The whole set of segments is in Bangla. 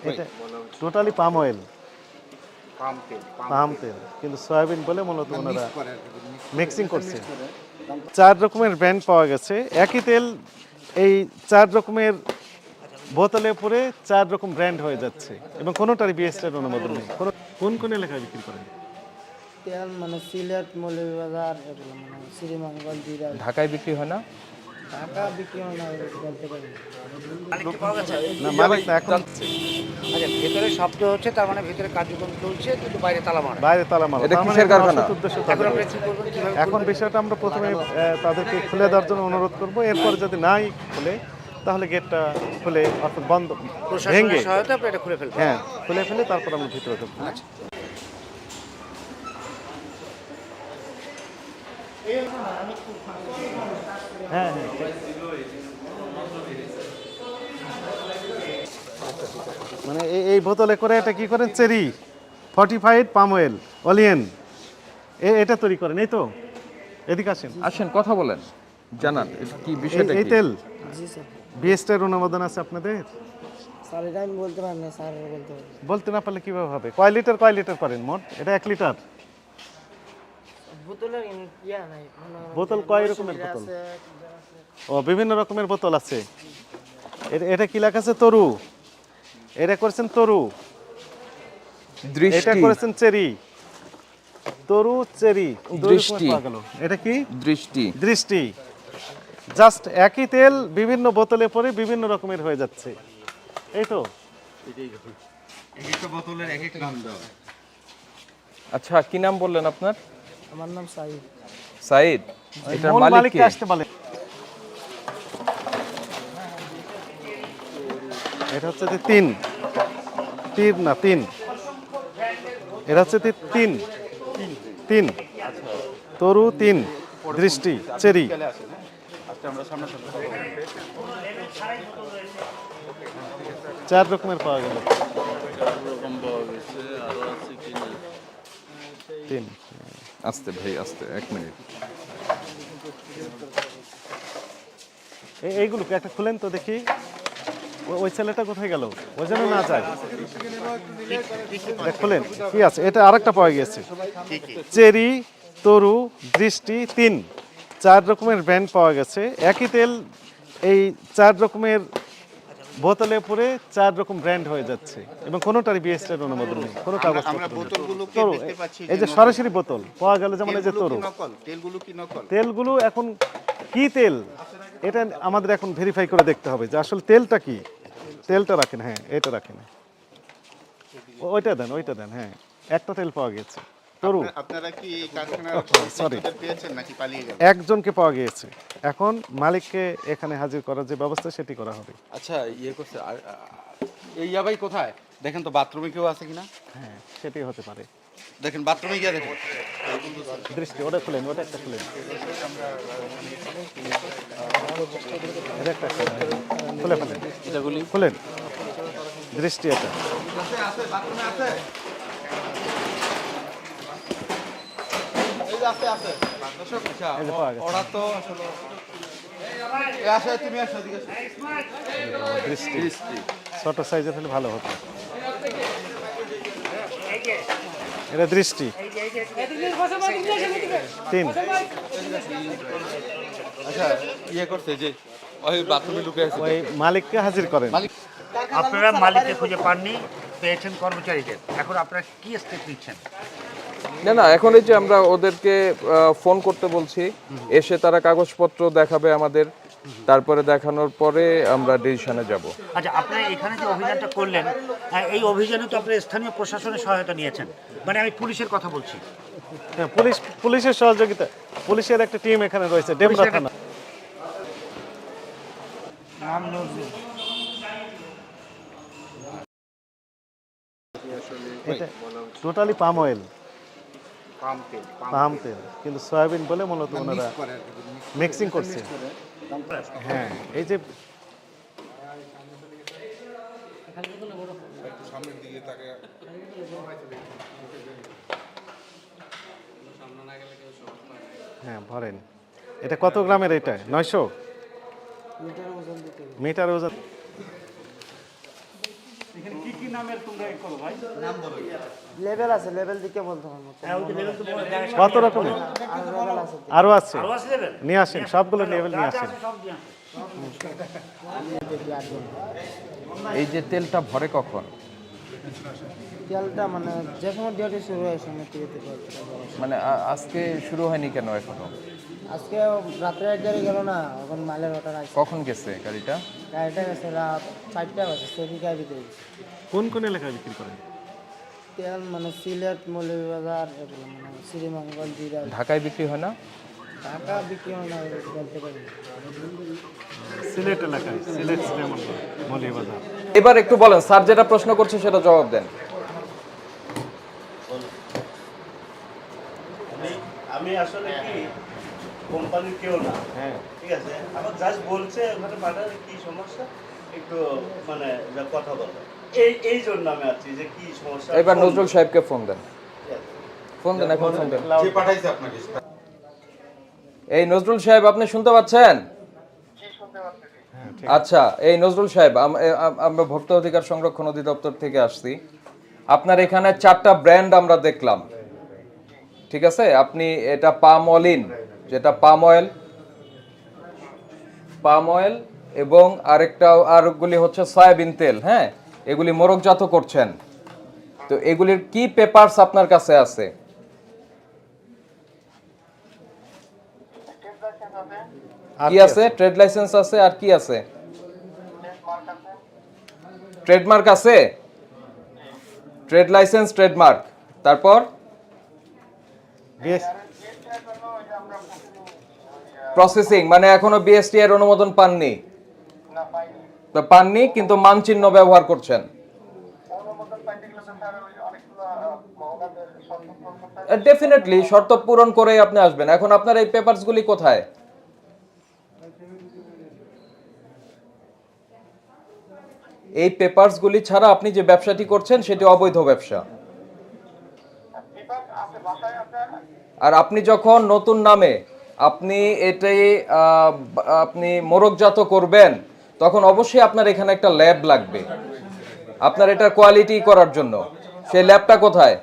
এটা টোটালি পাম অয়েল, পাম তেল, কিন্তু সয়াবিন বলে মূলত ওনারা মিক্সিং করছে। 4 রকমের ব্র্যান্ড পাওয়া গেছে, একই তেল এই 4 রকমের বোতলে পরে 4 রকম ব্র্যান্ড হয়ে যাচ্ছে এবং কোনোটারই বিএসটির অনুমোদন নেই। কোন কোন এলাকায় বিক্রি করেন? তেল মানে সিলেট, মৌলভীবাজার, এগুলো মানে শ্রীমঙ্গল, দিরা। ঢাকায় বিক্রি হয় না? ঢাকা বিক্রি হয় না বলতে পারি না। না, মালিক না, এখন আচ্ছা, ভেতরে শব্দ হচ্ছে, তার মানে ভেতরে কার্যক্রম চলছে, কিন্তু বাইরে তালা মারা। বাইরে তালা মারা। এটা তার মানে কিসের এখানে কারখানা? অসৎ উদ্দেশ্য এখন তাদের আমরা রয়েছে। কি করবো, কিভাবে এখন বিষয়টা আমরা প্রথমে তাদেরকে খুলে দেওয়ার জন্য অনুরোধ করব, এরপর যদি নাই খুলে তাহলে গেটটা খুলে অর্থাৎ বন্ধ ভেঙে, প্রশাসনের সহায়তা আপনি এটা খুলে ফেলবেন? হ্যাঁ, খুলে ফেলে তারপর আমরা ভিতরে ঢুকবো। আচ্ছা। হ্যাঁ, মানে এই বোতলে করে এটা কি করেন, চেরি ফর্টিফাইড পাম অয়েল অলিয়েন, এটা তৈরি করেন, এই তো? এদিকে আসেন, আসেন কথা বলেন, জানান এটা কি বিষয়টা এই কি? তেল জি স্যার। বিএসটির অনুমোদন আছে আপনাদের? স্যার এটা আমি বলতে পারি না, স্যার বলতে পারি। বলতে না পারলে কিভাবে হবে? কয় লিটার করেন মোট? এটা 1 লিটার বোতলের ইয়া নাই, বোতল কয় রকমের বোতল? ও, বিভিন্ন রকমের বোতল আছে। এটা কি লেখা আছে? তরু। এটা করেছেন তরু, এটা দৃষ্টি, করেছেন চেরি। তরু, চেরি, দৃষ্টি। এটা কি? দৃষ্টি। দৃষ্টি। জাস্ট একই তেল বিভিন্ন বোতলে পরে বিভিন্ন রকমের হয়ে যাচ্ছে, এই তো? আচ্ছা, কি নাম বললেন আপনার? আমার নাম সাইদ। সাইদ। এটার মূল মালিক মালিককে কে? আসতে বলে। এটা হচ্ছে যে তিন, এটা হচ্ছে তিন, তরু, তিন, দৃষ্টি, চেরি। 4 রকমের পাওয়া গেল। তিন। আস্তে ভাই, আস্তে, 1 মিনিট। এইগুলো একটা খুলেন তো দেখি, ওই ছেলেটা কোথায় গেল? ওই জন্য না যায়, খুলেন কি আছে? এটা আরেকটা পাওয়া গেছে, চেরি, তরু, দৃষ্টি, 4 রকমের ব্র্যান্ড পাওয়া গেছে, একই তেল এই 4 রকমের বোতলে পরে 4 রকম ব্র্যান্ড হয়ে যাচ্ছে এবং কোনোটারই বিএসটির অনুমোদন নেই, কোনো কাগজপত্র নেই। তরু, এই যে সরাসরি বোতল পাওয়া গেল, যেমন এই যে তরু। তেলগুলো এখন কি তেল এটা আমাদের এখন ভেরিফাই করে দেখতে হবে যে আসলে তেলটা কি। তেলটা রাখেন, হ্যাঁ এটা রাখেন, ওইটা দেন, হ্যাঁ একটা তেল পাওয়া গেছে, তরু। আপনারা কি কারখানার সরি, পেয়েছেন নাকি পালিয়ে গেল? একজনকে পাওয়া গিয়েছে, এখন মালিককে এখানে হাজির করার যে ব্যবস্থা সেটি করা হবে। আচ্ছা, ইয়ে করছে এই ভাই কোথায় দেখেন তো, বাথরুমে কেউ আছে কিনা? হ্যাঁ, সেটাই হতে পারে। দেখেন বাথরুমে গিয়ে দেখেন। দৃষ্টি, ওটা খুলেন, ওটা একটা খুলেন, এটা একটা খুলে ফেলেন, এটা গুলি খুলেন। দৃষ্টি, এটা এই যে পাওয়া গেছে। ওরা তো আসলে আসো, তুমি আসো, এদিকে আসো। দৃষ্টি ছোট সাইজের হলে ভালো হতো। এটা দৃষ্টি, 3। আচ্ছা, ইয়ে করছে যে ওই বাথরুমে ঢুকে আছে। ওই মালিককে হাজির করেন। আপনারা মালিককে খুঁজে পাননি, পেয়েছেন কর্মচারীদের, এখন আপনারা কি স্টেপ নিচ্ছেন? না না, এখন এই যে আমরা ওদেরকে ফোন করতে বলছি, এসে তারা কাগজপত্র দেখাবে আমাদের, তারপরে দেখানোর পরে আমরা ডিসিশনে যাব। আচ্ছা, আপনারা এখানে যে অভিযানটা করলেন, এই অভিযানে তো আপনারা স্থানীয় প্রশাসনের সহায়তা নিয়েছেন, মানে আমি পুলিশের কথা বলছি। হ্যাঁ, পুলিশের সহযোগিতা, পুলিশের একটা টিম এখানে রয়েছে, ডেমরা থানা। নাম নজরুল। এটা টোটালি পাম অয়েল, পাম তেল, কিন্তু সয়াবিন বলে মূলত ওনারা মিক্সিং করছে। হ্যাঁ, এই যে হ্যাঁ ভরেন। এটা কত গ্রামের? এটা 900 মিটার ওজন দিতে হবে। মিটার ওজন। এখানে কি কি নামের তোমরা এই করো ভাই? লেভেল আছে, লেভেল দিকে বলতে পারবো। হ্যাঁ, ওই যে level তো বলে দেয়। কত রকমের? আর লেভেল আছে। আরো আছে, আরো আছে level? নিয়ে আসেন সবগুলো লেভেল নিয়ে যা যা আসেন। আছে সব দিয়ে আসেন। এই যে তেলটা ভরে কখন? তেলটা মানে যে সময় ডিউটি শুরু হয় সময় টিভিতে মানে আজকে শুরু হয়নি কেন এখনো? আজকে রাত্রে এক গাড়ি গেল না, এখন মালের অর্ডার আছে। কখন গেছে গাড়িটা? গাড়িটা গেছে রাত 4টা বাজে, সেটি গাড়িতে কোন কোন এলাকায় বিক্রি করেন? তেল মানে সিলেট, মৌলভীবাজার, এগুলো মানে শ্রীমঙ্গল, জিরা। ঢাকায় বিক্রি হয় না? টাকা বিক্রি হয় না, বলতে পারি না। সিলেট এলাকায়, সিলেট মৌলভীবাজার। এবার একটু বলেন, স্যার যেটা প্রশ্ন করছে সেটা জবাব দেন। আমি আসলে কি কোম্পানির কেউ না, হ্যাঁ, ঠিক আছে, আমার জাস্ট বলছে ওখানে পাঠার কি সমস্যা একটু মানে যা কথা বলো, এই জন্য আমি আছি যে কি সমস্যা। এবার নজরুল সাহেবকে ফোন দেন, ফোন দেন, এখন ফোন দেন। যে পাঠাইছে আপনাকে এই নজরুল সাহেব, আপনি শুনতে পাচ্ছেন? আচ্ছা, এই নজরুল সাহেব, আমরা ভোক্তা অধিকার সংরক্ষণ অধিদপ্তর থেকে আসছি। আপনার এখানে 4টা ব্র্যান্ড আমরা দেখলাম, ঠিক আছে? আপনি এটা পাম অলিন, যেটা পাম অয়েল এবং আরেকগুলি হচ্ছে সয়াবিন তেল, হ্যাঁ, এগুলি মোড়কজাত করছেন। তো এগুলির কি পেপারস আপনার কাছে আছে? কি আছে? ট্রেড লাইসেন্স আছে, আর কি আছে? ট্রেডমার্ক আছে, ট্রেড লাইসেন্স, ট্রেডমার্ক, তারপর প্রসেসিং, মানে এখনো বিএসটি এর অনুমোদন পাননি? তো পাননি, কিন্তু মানচিহ্ন ব্যবহার করছেন। ডেফিনেটলি শর্ত পূরণ করেই আপনি আসবেন। এখন আপনার এই পেপারসগুলি কোথায়? এই পেপারসগুলি ছাড়া আপনি যে ব্যবসাটি করছেন সেটি অবৈধ ব্যবসা। আর আপনি যখন নতুন নামে আপনি এটাই আপনি মোড়কজাত করবেন, তখন অবশ্যই আপনার এখানে একটা ল্যাব লাগবে আপনার এটা কোয়ালিটি করার জন্য। সেই ল্যাবটা কোথায়?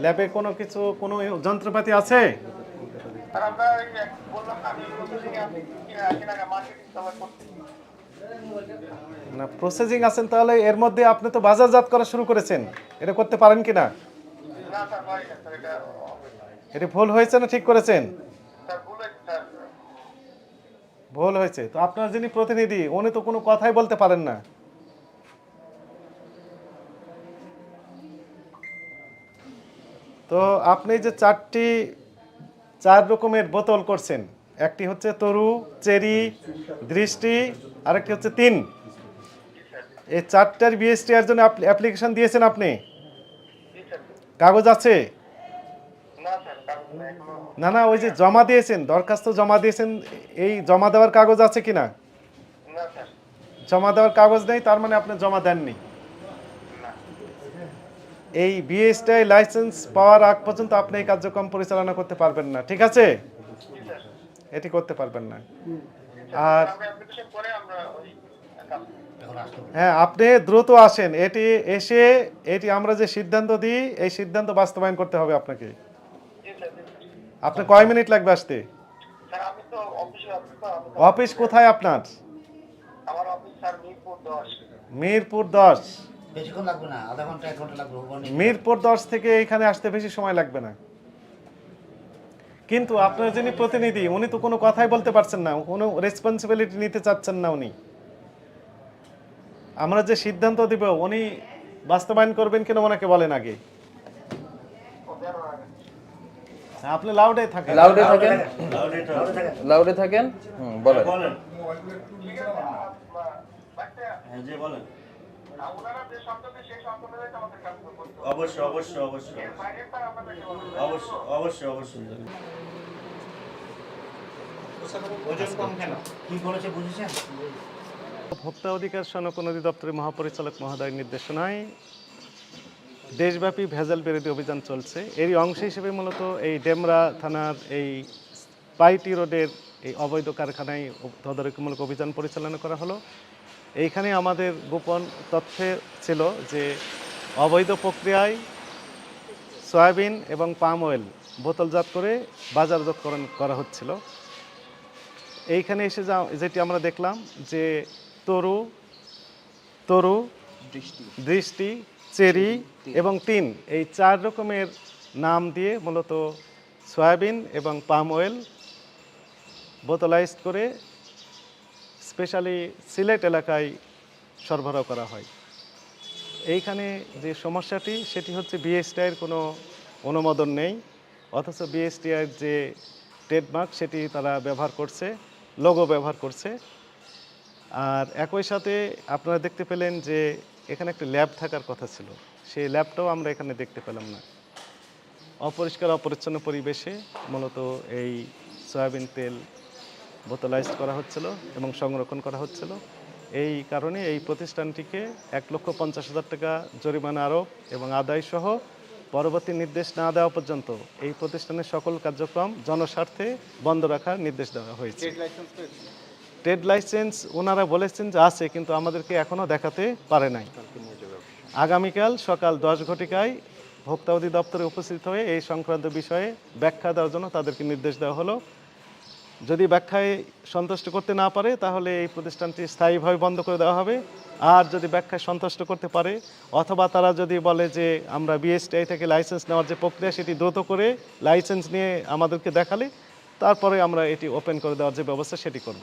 ল্যাবে কোনো কিছু, কোনো যন্ত্রপাতি আছে? না, প্রসেসিং আছেন, তাহলে এর মধ্যে আপনি তো বাজারজাত করা শুরু করেছেন, এটা করতে পারেন কি না? এটা ভুল হয়েছে না ঠিক করেছেন? ভুল হয়েছে। তো আপনার যিনি প্রতিনিধি উনি তো কোনো কথাই বলতে পারেন না। তো আপনি যে 4 রকমের বোতল করছেন, একটি হচ্ছে তরু, চেরি, দৃষ্টি, আরেকটি হচ্ছে 3, এই 4টার বিএসটি এর জন্য অ্যাপ্লিকেশন দিয়েছেন আপনি? কাগজ আছে? না না, ওই যে জমা দিয়েছেন, দরখাস্ত জমা দিয়েছেন, এই জমা দেওয়ার কাগজ আছে কিনা? জমা দেওয়ার কাগজ নেই, তার মানে আপনি জমা দেননি। এই বিএসটি লাইসেন্স পাওয়ার আগ পর্যন্ত আপনি এই কার্যক্রম পরিচালনা করতে পারবেন না, ঠিক আছে? এটি করতে পারবেন না। আর হ্যাঁ, আপনি দ্রুত আসেন, এটি আমরা যে সিদ্ধান্ত দিই এই সিদ্ধান্ত বাস্তবায়ন করতে হবে আপনাকে। আপনি কয় মিনিট লাগবে আসতে? অফিস কোথায় আপনার? মিরপুর 10। বেশিক্ষণ লাগবে না, আধা ঘন্টা 1 ঘন্টা লাগবে। মিরপুর 10 থেকে এখানে আসতে বেশি সময় লাগবে না। কিন্তু আপনার যিনি প্রতিনিধি উনি তো কোনো কথাই বলতে পারছেন না, কোনো রেসপন্সিবিলিটি নিতে চাচ্ছেন না উনি। আমরা যে সিদ্ধান্ত দিব উনি বাস্তবায়ন করবেন কিনা ওনাকে বলেন আগে। আপনি লাউডে থাকেন, লাউডে থাকেন। বলেন। বলেন, জি বলেন। অবশ্যই অবশ্যই অবশ্যই অবশ্যই অবশ্যই অবশ্যই। ওজন কম কেন? কি বলেছে বুঝেছেন? ভোক্তা অধিকার সংরক্ষণ অধিদপ্তরের মহাপরিচালক মহোদয়ের নির্দেশনায় দেশব্যাপী ভেজাল বিরোধী অভিযান চলছে। এরই অংশ হিসেবে মূলত এই ডেমরা থানার এই পাইটি রোডের এই অবৈধ কারখানায় তদারকিমূলক অভিযান পরিচালনা করা হলো। এইখানে আমাদের গোপন তথ্যে ছিল যে অবৈধ প্রক্রিয়ায় সয়াবিন এবং পাম অয়েল বোতলজাত করে বাজারজাতকরণ করা হচ্ছিল। এইখানে এসে যেটি আমরা দেখলাম যে তরু, দৃষ্টি, চেরি এবং তিন, এই 4 রকমের নাম দিয়ে মূলত সয়াবিন এবং পাম অয়েল বোতলাইজড করে স্পেশালি সিলেট এলাকায় সরবরাহ করা হয়। এইখানে যে সমস্যাটি সেটি হচ্ছে বিএসটিআইয়ের কোনো অনুমোদন নেই, অথচ বিএসটিআইয়ের যে ট্রেডমার্ক সেটি তারা ব্যবহার করছে, লোগো ব্যবহার করছে। আর একই সাথে আপনারা দেখতে পেলেন যে এখানে একটা ল্যাব থাকার কথা ছিল, সেই ল্যাবটাও আমরা এখানে দেখতে পেলাম না। অপরিষ্কার অপরিচ্ছন্ন পরিবেশে মূলত এই সয়াবিন তেল বোতলাইজড করা হচ্ছিল এবং সংরক্ষণ করা হচ্ছিল। এই কারণে এই প্রতিষ্ঠানটিকে 1,50,000 টাকা জরিমানা আরোপ এবং আদায় সহ পরবর্তী নির্দেশ না দেওয়া পর্যন্ত এই প্রতিষ্ঠানের সকল কার্যক্রম জনস্বার্থে বন্ধ রাখার নির্দেশ দেওয়া হয়েছে। ট্রেড লাইসেন্স ওনারা বলেছেন যে আছে, কিন্তু আমাদেরকে এখনও দেখাতে পারে নাই। আগামীকাল সকাল 10 ঘটিকায় ভোক্তা অধিদপ্তরে উপস্থিত হয়ে এই সংক্রান্ত বিষয়ে ব্যাখ্যা দেওয়ার জন্য তাদেরকে নির্দেশ দেওয়া হলো। যদি ব্যাখ্যায় সন্তুষ্ট করতে না পারে তাহলে এই প্রতিষ্ঠানটি স্থায়ীভাবে বন্ধ করে দেওয়া হবে। আর যদি ব্যাখ্যায় সন্তুষ্ট করতে পারে অথবা তারা যদি বলে যে আমরা বিএসটিআই থেকে লাইসেন্স নেওয়ার যে প্রক্রিয়া সেটি দ্রুত করে লাইসেন্স নিয়ে আমাদেরকে দেখালে তারপরে আমরা এটি ওপেন করে দেওয়ার যে ব্যবস্থা সেটি করব।